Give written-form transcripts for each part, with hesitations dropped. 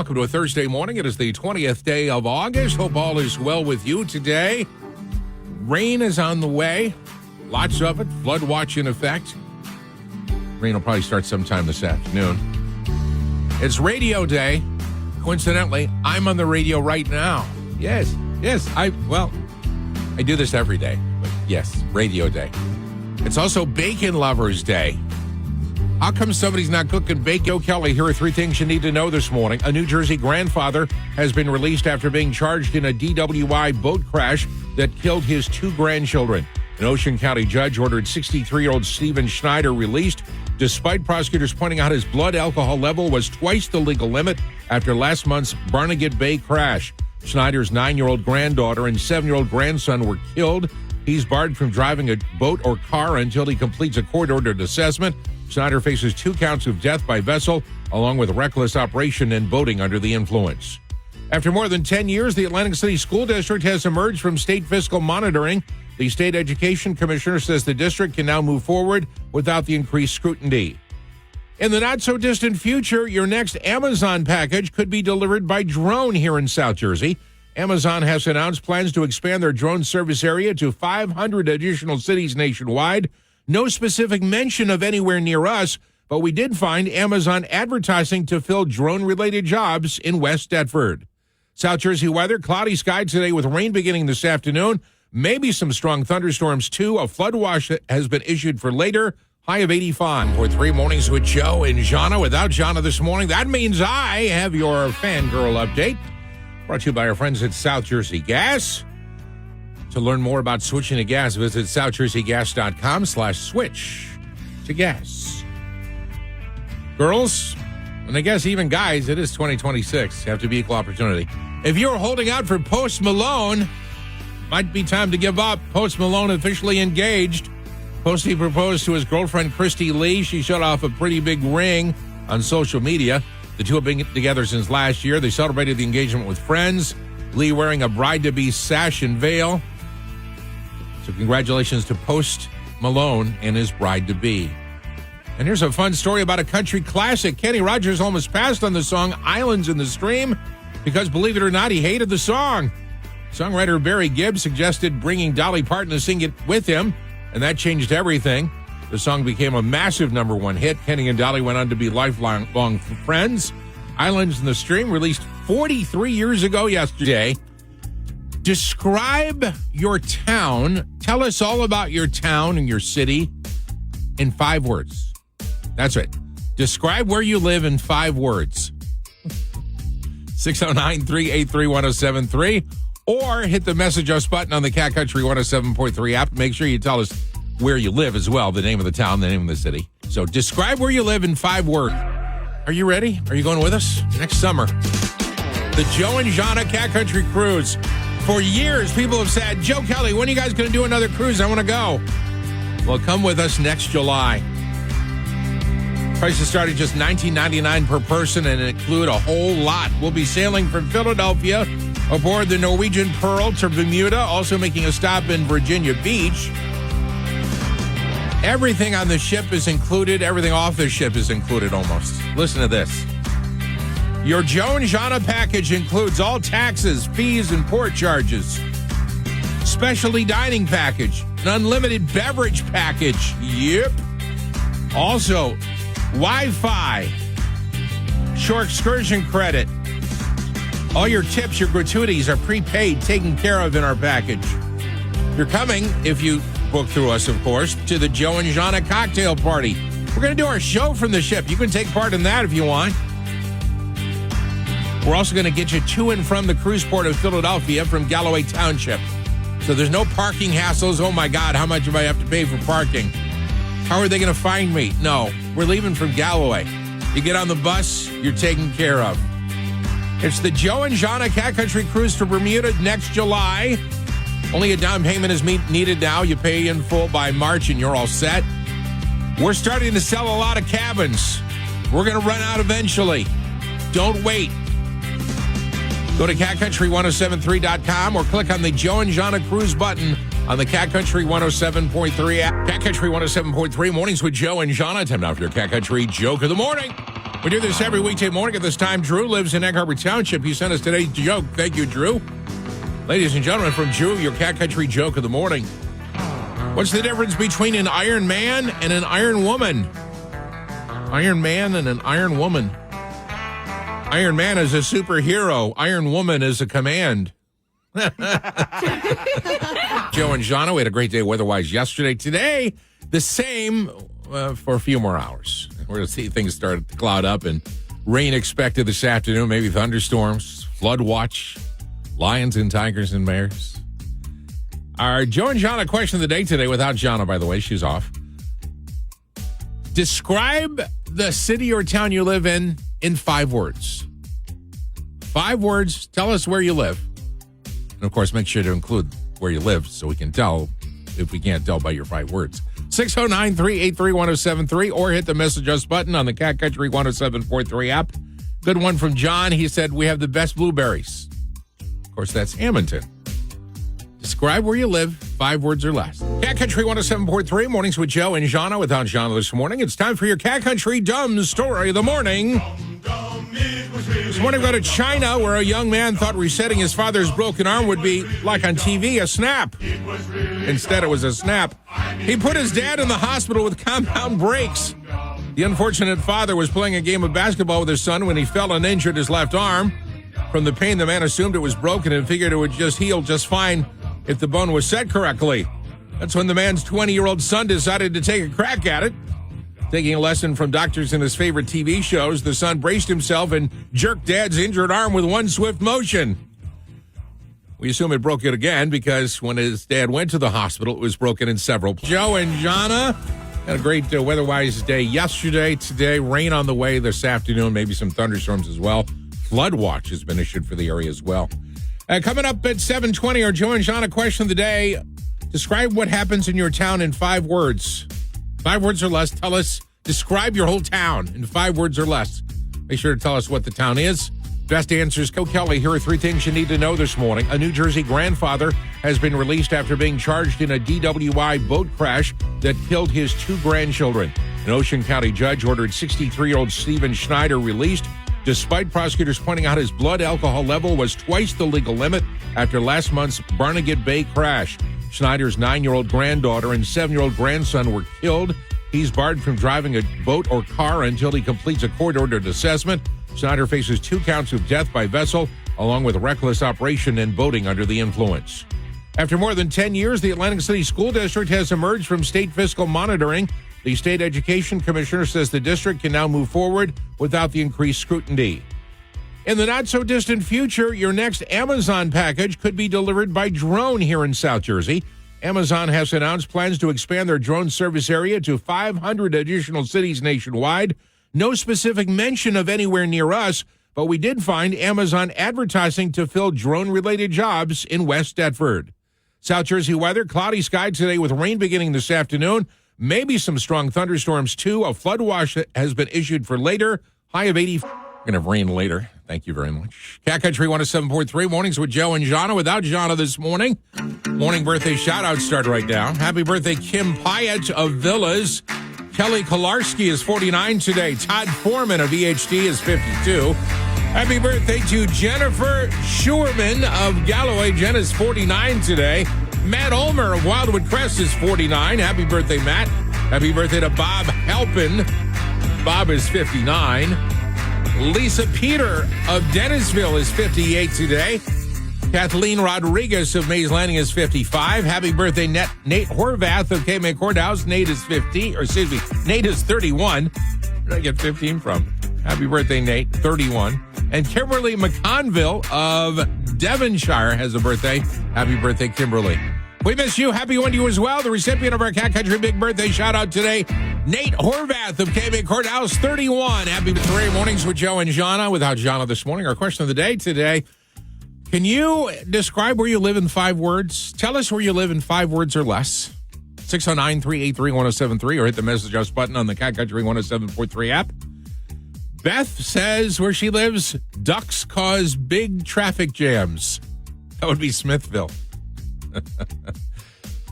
welcome to a Thursday morning. It is the 20th day of August. Hope all is well with you today. Rain is on the way. Lots of it. Flood watch in effect. Rain will probably start sometime this afternoon. It's radio day. Coincidentally, I'm on the radio right now. Yes. I do this every day. But yes, radio day. It's also Bacon Lovers Day. How come somebody's not cooking bacon? Joe Kelly, here are three things you need to know this morning. A New Jersey grandfather has been released after being charged in a DWI boat crash that killed his two grandchildren. An Ocean County judge ordered 63-year-old Stephen Schneider released, despite prosecutors pointing out his blood alcohol level was twice the legal limit after last month's Barnegat Bay crash. Schneider's 9-year-old granddaughter and 7-year-old grandson were killed. He's barred from driving a boat or car until he completes a court-ordered assessment. Schneider faces 2 counts of death by vessel, along with reckless operation and boating under the influence. After more than 10 years, the Atlantic City School District has emerged from state fiscal monitoring. The state education commissioner says the district can now move forward without the increased scrutiny. In the not-so-distant future, your next Amazon package could be delivered by drone here in South Jersey. Amazon has announced plans to expand their drone service area to 500 additional cities nationwide. No specific mention of anywhere near us, but we did find Amazon advertising to fill drone-related jobs in West Deptford. South Jersey weather, cloudy skies today with rain beginning this afternoon. Maybe some strong thunderstorms, too. A flood watch has been issued for later. High of 85. For 3 mornings with Joe and Jahna. Without Jahna this morning, that means I have your fangirl update. Brought to you by our friends at South Jersey Gas. To learn more about switching to gas, visit southjerseygas.com/switch to gas. Girls, and I guess even guys, it is 2026. You have to be equal opportunity. If you're holding out for Post Malone, might be time to give up. Post Malone officially engaged. Posty proposed to his girlfriend, Christy Lee. She showed off a pretty big ring on social media. The two have been together since last year. They celebrated the engagement with friends. Lee wearing a bride-to-be sash and veil. So congratulations to Post Malone and his bride-to-be. And here's a fun story about a country classic. Kenny Rogers almost passed on the song Islands in the Stream because, believe it or not, he hated the song. Songwriter Barry Gibb suggested bringing Dolly Parton to sing it with him, and that changed everything. The song became a massive #1 hit. Kenny and Dolly went on to be lifelong friends. Islands in the Stream, released 43 years ago yesterday. Describe your town. Tell us all about your town and your city in 5 words. That's right. Describe where you live in 5 words. 609-383-1073. Or hit the message us button on the Cat Country 107.3 app. Make sure you tell us where you live as well, the name of the town, the name of the city. So describe where you live in 5 words. Are you ready? Are you going with us? Next summer, the Joe and Jahna Cat Country Cruise. For years, people have said, Joe Kelly, when are you guys going to do another cruise? I want to go. Well, come with us next July. Prices start at just $19.99 per person and include a whole lot. We'll be sailing from Philadelphia aboard the Norwegian Pearl to Bermuda, also making a stop in Virginia Beach. Everything on the ship is included. Everything off the ship is included almost. Listen to this. Your Joe and Jahna package includes all taxes, fees, and port charges. Specialty dining package. An unlimited beverage package. Yep. Also, Wi-Fi. Shore excursion credit. All your tips, your gratuities are prepaid, taken care of in our package. You're coming, if you book through us, of course, to the Joe and Jahna cocktail party. We're going to do our show from the ship. You can take part in that if you want. We're also going to get you to and from the cruise port of Philadelphia from Galloway Township. So there's no parking hassles. Oh, my God, how much do I have to pay for parking? How are they going to find me? No, we're leaving from Galloway. You get on the bus, you're taken care of. It's the Joe and Jahna Cat Country Cruise to Bermuda next July. Only a down payment is needed now. You pay in full by March and you're all set. We're starting to sell a lot of cabins. We're going to run out eventually. Don't wait. Go to catcountry1073.com or click on the Joe and Jahna Cruise button on the Cat Country 107.3 app. Cat Country 107.3 mornings with Joe and Jahna. Time now for your Cat Country joke of the morning. We do this every weekday morning at this time. Drew lives in Egg Harbor Township. He sent us today's joke. Thank you, Drew. Ladies and gentlemen, from Drew, your Cat Country joke of the morning. What's the difference between an Iron Man and an Iron Woman? Iron Man and an Iron Woman. Iron Man is a superhero. Iron Woman is a command. Joe and Jahna, we had a great day weather-wise yesterday. Today, the same for a few more hours. We're going to see things start to cloud up and rain expected this afternoon, maybe thunderstorms, flood watch, lions and tigers and bears. Our Joe and Jahna question of the day today, without Jahna, by the way, she's off. Describe the city or town you live in 5 words. 5 words. Tell us where you live. And, of course, make sure to include where you live so we can tell if we can't tell by your 5 words. 609-383-1073 or hit the message us button on the Cat Country 1073 app. Good one from John. He said, we have the best blueberries. Of course, that's Hamilton. Describe where you live, 5 words or less. Cat Country 107.3, mornings with Joe and Jahna. Without Jahna this morning, it's time for your Cat Country Dumb Story of the Morning. This morning, we go to China, where a young man thought resetting his father's broken arm would be, like on TV, a snap. Instead, it was a snap. He put his dad in the hospital with compound breaks. The unfortunate father was playing a game of basketball with his son when he fell and injured his left arm. From the pain, the man assumed it was broken and figured it would just heal just fine if the bone was set correctly. That's when the man's 20-year-old son decided to take a crack at it. Taking a lesson from doctors in his favorite TV shows, the son braced himself and jerked Dad's injured arm with one swift motion. We assume it broke it again because when his dad went to the hospital, it was broken in several. Joe and Jahna had a great weather-wise day yesterday. Today, rain on the way this afternoon, maybe some thunderstorms as well. Flood watch has been issued for the area as well. Coming up at 7:20, our Joe and Jahna question of the day. Describe what happens in your town in 5 words. 5 words or less. Tell us, describe your whole town in 5 words or less. Make sure to tell us what the town is. Best answers, Go Kelly. Here are 3 things you need to know this morning. A New Jersey grandfather has been released after being charged in a DWI boat crash that killed his 2 grandchildren. An Ocean County judge ordered 63-year-old Stephen Schneider released, despite prosecutors pointing out his blood alcohol level was twice the legal limit after last month's Barnegat Bay crash. Schneider's 9-year-old granddaughter and 7-year-old grandson were killed. He's barred from driving a boat or car until he completes a court-ordered assessment. Schneider faces 2 counts of death by vessel, along with reckless operation and boating under the influence. After more than 10 years, the Atlantic City School District has emerged from state fiscal monitoring. The state education commissioner says the district can now move forward without the increased scrutiny. In the not-so-distant future, your next Amazon package could be delivered by drone here in South Jersey. Amazon has announced plans to expand their drone service area to 500 additional cities nationwide. No specific mention of anywhere near us, but we did find Amazon advertising to fill drone-related jobs in West Deptford. South Jersey weather, cloudy sky today with rain beginning this afternoon. Maybe some strong thunderstorms, too. A flood watch has been issued for later. High of 80. We're going to have rain later. Thank you very much. Cat Country 107.3, mornings with Joe and Jahna. Without Jahna this morning. Morning birthday shout-outs start right now. Happy birthday, Kim Pyatt of Villas. Kelly Kolarski is 49 today. Todd Foreman of EHD is 52. Happy birthday to Jennifer Schurman of Galloway. Jen is 49 today. Matt Ulmer of Wildwood Crest is 49. Happy birthday, Matt. Happy birthday to Bob Halpin. Bob is 59. Lisa Peter of Dennisville is 58 today. Kathleen Rodriguez of Mays Landing is 55. Happy birthday, Nate Horvath of Cape Courthouse. Nate is 31. Where did I get 15 from? Happy birthday, Nate, 31. And Kimberly McConville of Devonshire has a birthday. Happy birthday, Kimberly. We miss you. Happy one to you as well. The recipient of our Cat Country Big Birthday shout-out today, Nate Horvath of Cape Courthouse, 31. Happy birthday, mornings with Joe and Jahna. Without Jahna this morning, our question of the day today, can you describe where you live in 5 words? Tell us where you live in 5 words or less. 609-383-1073 or hit the message us button on the Cat Country 107.3 app. Beth says where she lives, ducks cause big traffic jams. That would be Smithville.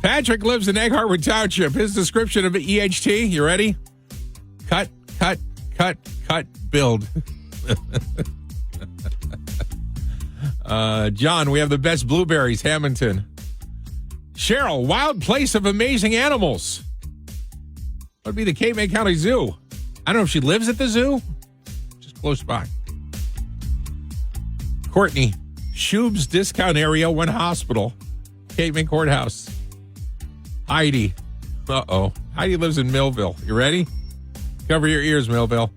Patrick lives in Egg Harbor Township. His description of EHT, you ready? Cut, cut, build. John, we have the best blueberries, Hamilton. Cheryl, wild place of amazing animals. Would be the Cape May County Zoo. I don't know if she lives at the zoo. Just close by. Courtney, Shub's discount area, one hospital. Cape May Courthouse. Heidi. Heidi lives in Millville. You ready? Cover your ears, Millville.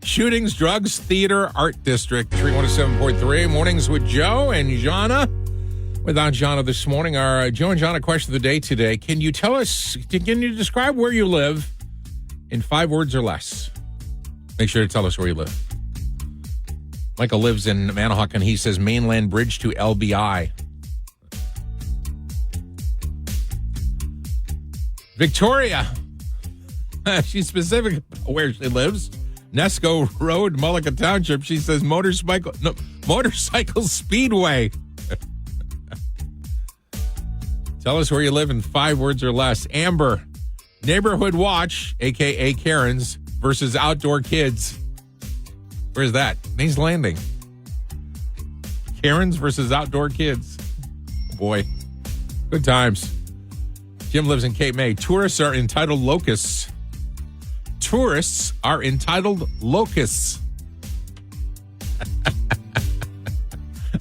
Shootings, drugs, theater, art district. 317.3. Mornings with Joe and Jahna. Without Jahna this morning, our Joe and Jahna question of the day today. Can you describe where you live in 5 words or less? Make sure to tell us where you live. Michael lives in Manahawk, and he says mainland bridge to LBI. Victoria. She's specific about where she lives. Nesco Road, Mullica Township. She says motorcycle speedway. Tell us where you live in 5 words or less. Amber, neighborhood watch, a.k.a. Karen's, versus outdoor kids. Where's that? Mays Landing. Karen's versus outdoor kids. Oh boy. Good times. Jim lives in Cape May. Tourists are entitled locusts. Tourists are entitled locusts.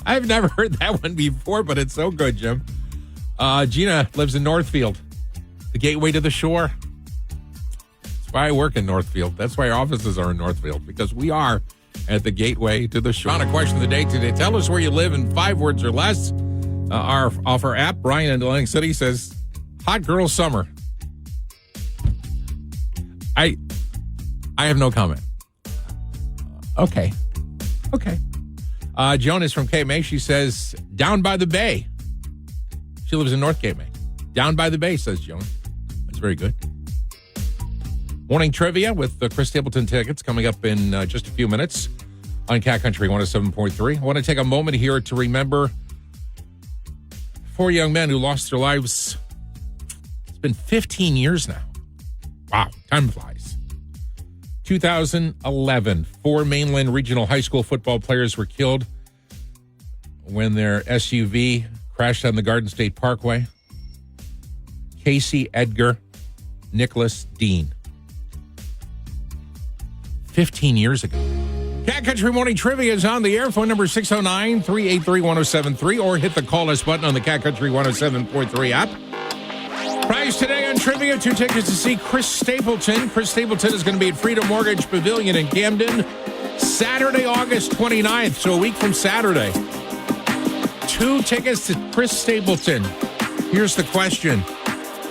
I've never heard that one before, but it's so good, Jim. Gina lives in Northfield, the gateway to the shore. That's why I work in Northfield. That's why our offices are in Northfield, because we are at the gateway to the shore. On a question of the day today. Tell us where you live in 5 words or less. Off our app, Brian in Atlantic City says, hot girl summer. I have no comment. Okay. Joan is from Cape May. She says, down by the bay. She lives in North Cape May. Down by the bay, says Joan. That's very good. Morning trivia with the Chris Stapleton tickets coming up in just a few minutes on Cat Country 107.3. I want to take a moment here to remember 4 young men who lost their lives. It's been 15 years now. Wow, time flies. 2011, 4 mainland regional high school football players were killed when their SUV crashed on the Garden State Parkway. Casey Edgar, Nicholas Dean. 15 years ago. Cat Country Morning Trivia is on the air. Phone number 609-383-1073, or hit the call us button on the Cat Country 107.3 app. Prize today on trivia, 2 tickets to see Chris Stapleton. Chris Stapleton is going to be at Freedom Mortgage Pavilion in Camden Saturday, August 29th, so a week from Saturday. 2 tickets to Chris Stapleton. Here's the question.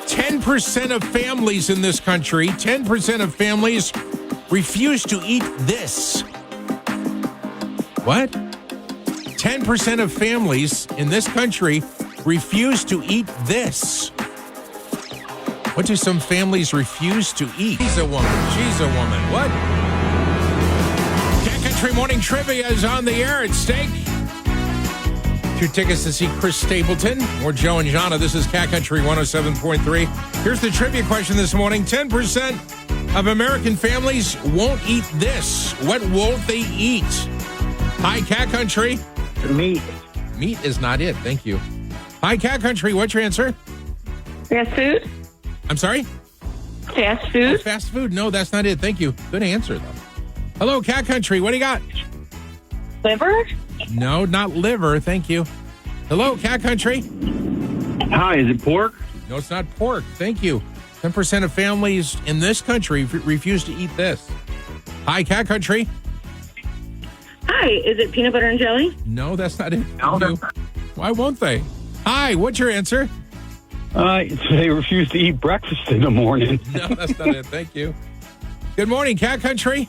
10% of families in this country, 10% of families refuse to eat this. What? 10% of families in this country refuse to eat this. What do some families refuse to eat? She's a woman. What? Cat Country Morning Trivia is on the air at stake. 2 tickets to see Chris Stapleton or Joe and Jahna. This is Cat Country 107.3. Here's the trivia question this morning. 10% of American families won't eat this. What won't they eat? Hi, Cat Country. Meat. Meat is not it. Thank you. Hi, Cat Country. What's your answer? Fast food? I'm sorry? Fast food? Oh, fast food. No, that's not it. Thank you. Good answer, though. Hello, Cat Country. What do you got? Liver? No, not liver. Thank you. Hello, Cat Country. Hi, is it pork? No, it's not pork. Thank you. 10% of families in this country refuse to eat this. Hi, Cat Country. Hi, is it peanut butter and jelly? No, that's not it. No, Thank you. Why won't they? Hi, what's your answer? They refuse to eat breakfast in the morning. No, that's not it. Thank you. Good morning, Cat Country.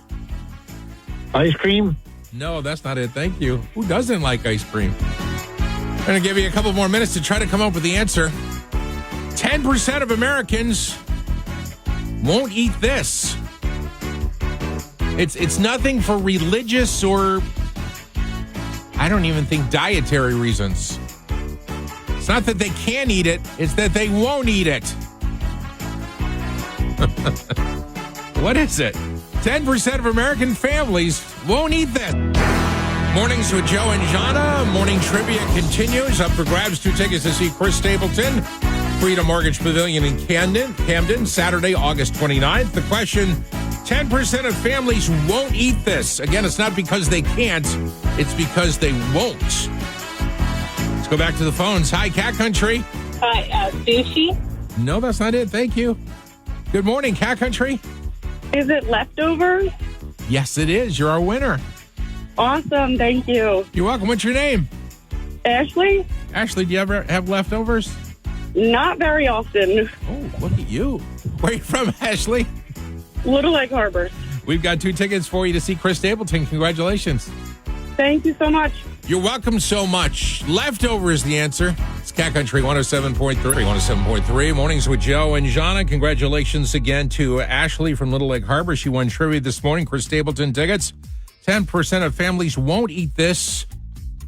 Ice cream? No, that's not it. Thank you. Who doesn't like ice cream? I'm going to give you a couple more minutes to try to come up with the answer. 10% of Americans won't eat this. It's nothing for religious or, I don't even think, dietary reasons. It's not that they can't eat it, it's that they won't eat it. What is it? 10% of American families won't eat this. Mornings with Joe and Jahna. Morning trivia continues. Up for grabs, 2 tickets to see Chris Stapleton, Freedom Mortgage Pavilion in Camden, Saturday, August 29th. The question, 10% of families won't eat this. Again, it's not because they can't. It's because they won't. Let's go back to the phones. Hi, Cat Country. Hi, sushi. No, that's not it. Thank you. Good morning, Cat Country. Is it leftovers? Yes, it is. You're our winner. Awesome, thank you. You're welcome. What's your name? Ashley? Ashley, do you ever have leftovers? Not very often. Oh, look at you. Where are you from, Ashley? Little Lake Harbor. We've got 2 tickets for you to see Chris Stapleton. Congratulations. Thank you so much. You're welcome so much. Leftover is the answer. It's Cat Country 107.3. 107.3. Mornings with Joe and Jahna. Congratulations again to Ashley from Little Lake Harbor. She won trivia this morning. Chris Stapleton tickets. 10% of families won't eat this.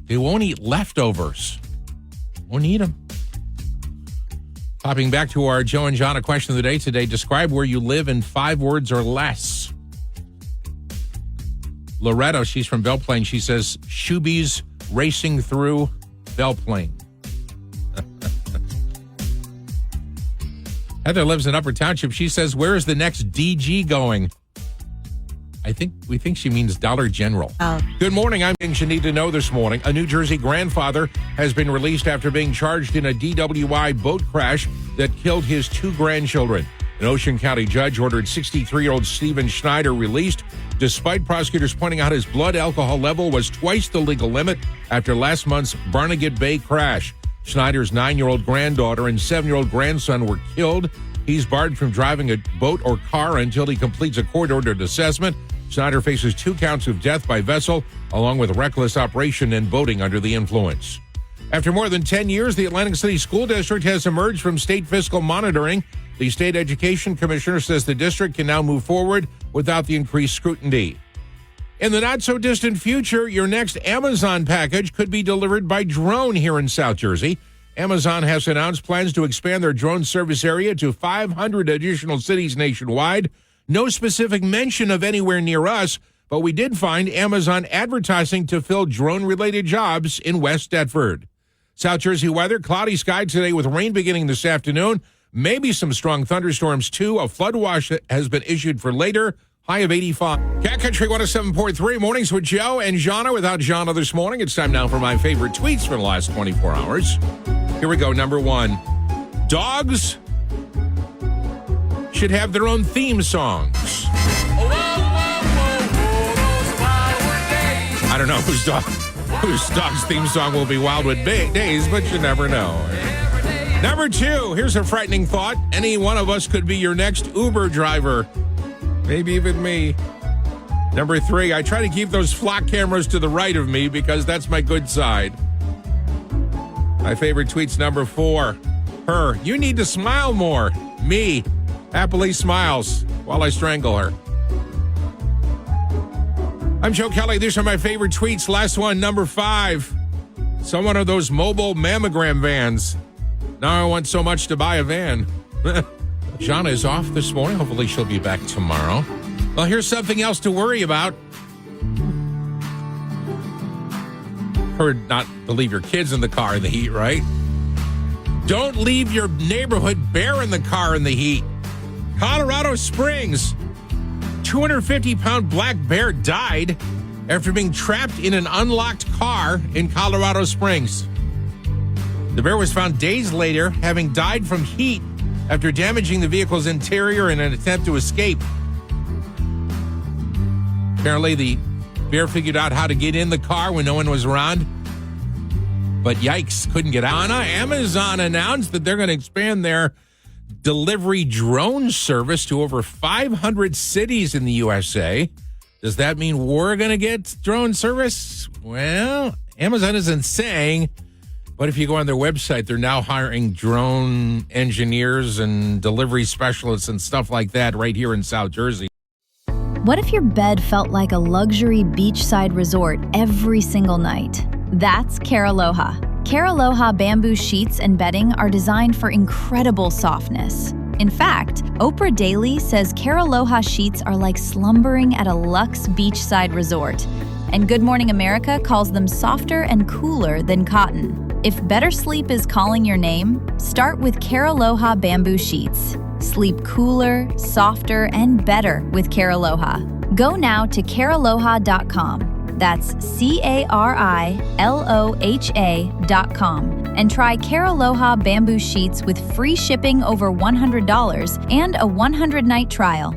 They won't eat leftovers. Won't eat them. Popping back to our Joe and Jahna question of the day today. Describe where you live in 5 words or less. Loretto, she's from Belle Plaine. She says, Shubies racing through Belle Plaine. Heather lives in Upper Township. She says, where is the next DG going? We think she means Dollar General. Oh. Good morning. I'm things you need to know this morning. A New Jersey grandfather has been released after being charged in a DWI boat crash that killed his 2 grandchildren. An Ocean County judge ordered 63-year-old Stephen Schneider released, despite prosecutors pointing out his blood alcohol level was twice the legal limit after last month's Barnegat Bay crash. Schneider's 9-year-old granddaughter and 7-year-old grandson were killed. He's barred from driving a boat or car until he completes a court-ordered assessment. Schneider faces 2 counts of death by vessel, along with reckless operation and boating under the influence. After more than 10 years, the Atlantic City School District has emerged from state fiscal monitoring. The state education commissioner says the district can now move forward without the increased scrutiny. In the not-so-distant future, your next Amazon package could be delivered by drone here in South Jersey. Amazon has announced plans to expand their drone service area to 500 additional cities nationwide. No specific mention of anywhere near us, but we did find Amazon advertising to fill drone-related jobs in West Deptford. South Jersey weather, cloudy sky today with rain beginning this afternoon. Maybe some strong thunderstorms, too. A flood watch has been issued for later. High of 85. Cat Country 107.3. Mornings with Joe and Jahna. Without Jahna this morning, it's time now for my favorite tweets from the last 24 hours. Here we go. Number 1. Dogs should have their own theme songs. I don't know whose dog's theme song will be Wildwood Days, but you never know. Number 2, here's a frightening thought. Any one of us could be your next Uber driver. Maybe even me. Number 3, I try to keep those flock cameras to the right of me because that's my good side. My favorite tweet's number 4. Her, you need to smile more. Me, happily smiles while I strangle her. I'm Joe Kelly. These are my favorite tweets. Last one, number 5. Someone of those mobile mammogram vans. Now I want so much to buy a van. Jahna is off this morning. Hopefully she'll be back tomorrow. Well, here's something else to worry about. Heard not to leave your kids in the car in the heat, right? Don't leave your neighborhood bear in the car in the heat. Colorado Springs. 250-pound black bear died after being trapped in an unlocked car in Colorado Springs. The bear was found days later, having died from heat after damaging the vehicle's interior in an attempt to escape. Apparently, the bear figured out how to get in the car when no one was around. But yikes, couldn't get out. Amazon announced that they're going to expand their delivery drone service to over 500 cities in the USA. Does that mean we're going to get drone service? Well, Amazon isn't saying, but if you go on their website, they're now hiring drone engineers and delivery specialists and stuff like that right here in South Jersey. What if your bed felt like a luxury beachside resort every single night? That's Care Aloha. Care Aloha bamboo sheets and bedding are designed for incredible softness. In fact, Oprah Daily says Care Aloha sheets are like slumbering at a luxe beachside resort. And Good Morning America calls them softer and cooler than cotton. If better sleep is calling your name, start with Care Aloha bamboo sheets. Sleep cooler, softer, and better with Care Aloha. Go now to carealoha.com. That's CARILOHA.com and try Care Aloha bamboo sheets with free shipping over $100 and a 100-night trial.